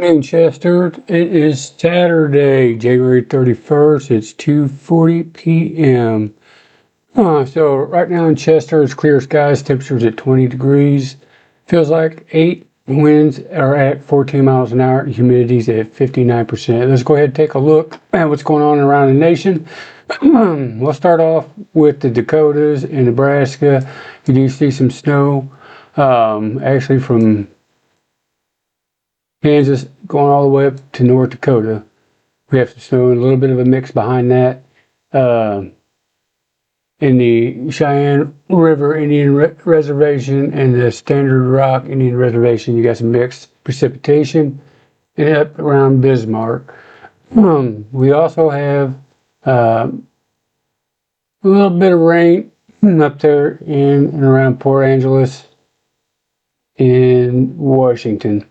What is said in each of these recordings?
Morning, Chester. It is Saturday, January 31st. It's 2:40 p.m. So right now in Chester, it's clear skies, temperatures at 20 degrees. Feels like 8, winds are at 14 miles an hour, humidity's at 59%. Let's go ahead and take a look at what's going on around the nation. We'll start off with the Dakotas and Nebraska. You do see some snow, actually from Kansas going all the way up to North Dakota. We have some snow and a little bit of a mix behind that. In the Cheyenne River Indian Reservation and the Standard Rock Indian Reservation, you got some mixed precipitation, and up around Bismarck. We also have a little bit of rain up there in and around Port Angeles in Washington.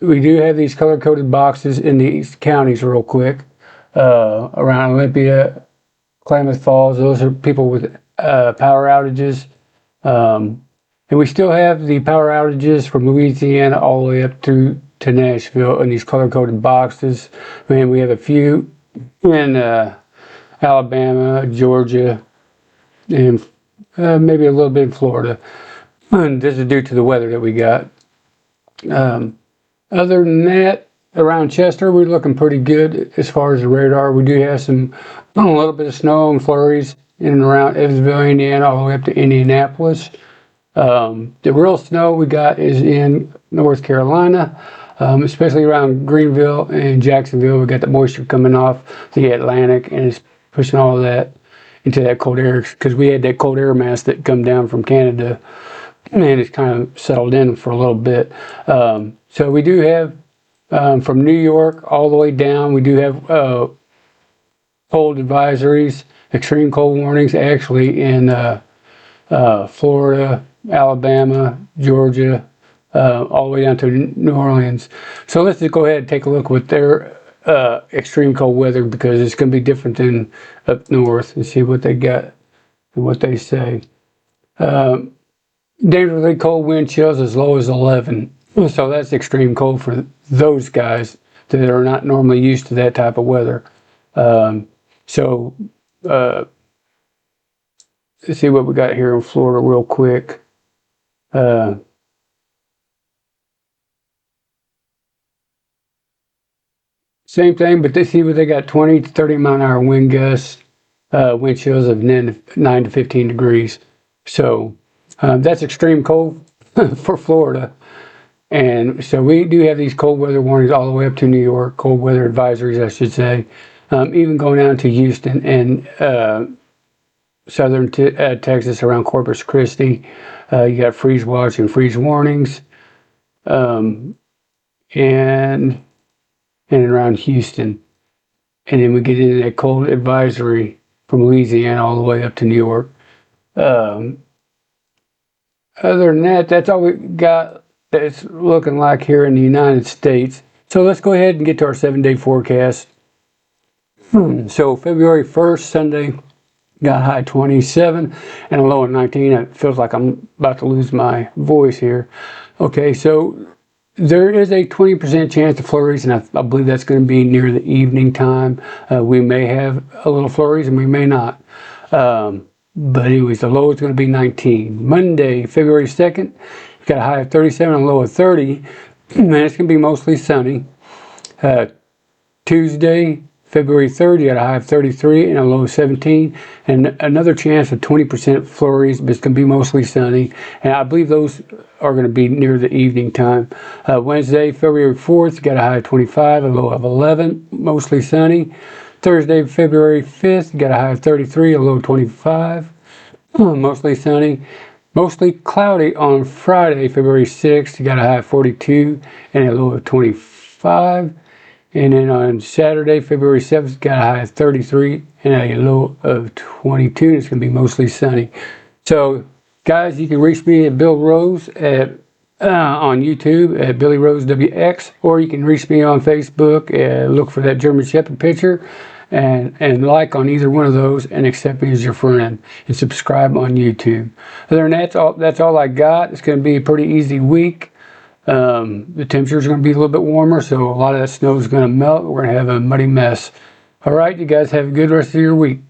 We do have these color-coded boxes in these counties real quick. Around Olympia, Klamath Falls, those are people with power outages. And we still have the power outages from Louisiana all the way up to Nashville in these color-coded boxes. And we have a few in Alabama, Georgia, and maybe a little bit in Florida. And this is due to the weather that we got. Other than that, around Chester, we're looking pretty good as far as the radar. We do have a little bit of snow and flurries in and around Evansville, Indiana, all the way up to Indianapolis. The real snow we got is in North Carolina, especially around Greenville and Jacksonville. We got the moisture coming off the Atlantic, and it's pushing all of that into that cold air because we had that cold air mass that come down from Canada, and it's kind of settled in for a little bit. So we do have from New York all the way down, we do have cold advisories, extreme cold warnings actually in Florida, Alabama, Georgia, all the way down to New Orleans. So let's just go ahead and take a look with their extreme cold weather because it's going to be different than up north and see what they got and what they say. Dangerously cold wind chills as low as 11. So that's extreme cold for those guys that are not normally used to that type of weather. Let's see what we got here in Florida real quick. Same thing, but they see what they got 20 to 30 mile an hour wind gusts, wind chills of 9 to 15 degrees. So that's extreme cold for Florida. And so we do have these cold weather warnings all the way up to New York, cold weather advisories, I should say, even going down to Houston and southern Texas around Corpus Christi. You got freeze watch and freeze warnings, and around Houston. And then we get into that cold advisory from Louisiana all the way up to New York. Other than that, that's all we got. It's looking like here in the United States. So let's go ahead and get to our 7-day forecast. So February 1st, Sunday, got high 27 and a low of 19. It feels like I'm about to lose my voice here. Okay, so there is a 20% chance of flurries, and I believe that's going to be near the evening time. We may have a little flurries and we may not. But anyways, the low is going to be 19. Monday, February 2nd, got a high of 37 and a low of 30, and it's going to be mostly sunny. Tuesday, February 3rd, you got a high of 33 and a low of 17, and another chance of 20% flurries, but it's going to be mostly sunny, and I believe those are going to be near the evening time. Wednesday, February 4th, you got a high of 25, a low of 11, mostly sunny. Thursday, February 5th, you got a high of 33, a low of 25, mostly sunny. Mostly cloudy on Friday, February 6th. You got a high of 42 and a low of 25. And then on Saturday, February 7th, you got a high of 33 and a low of 22. It's going to be mostly sunny. So, guys, you can reach me at Bill Rose on YouTube at Billy Rose WX, or you can reach me on Facebook and look for that German Shepherd picture. And like on either one of those and accept me as your friend and subscribe on YouTube. Other than that, that's all I got. It's going to be a pretty easy week. The temperature is going to be a little bit warmer, so a lot of that snow is going to melt. We're going to have a muddy mess. All right, you guys have a good rest of your week.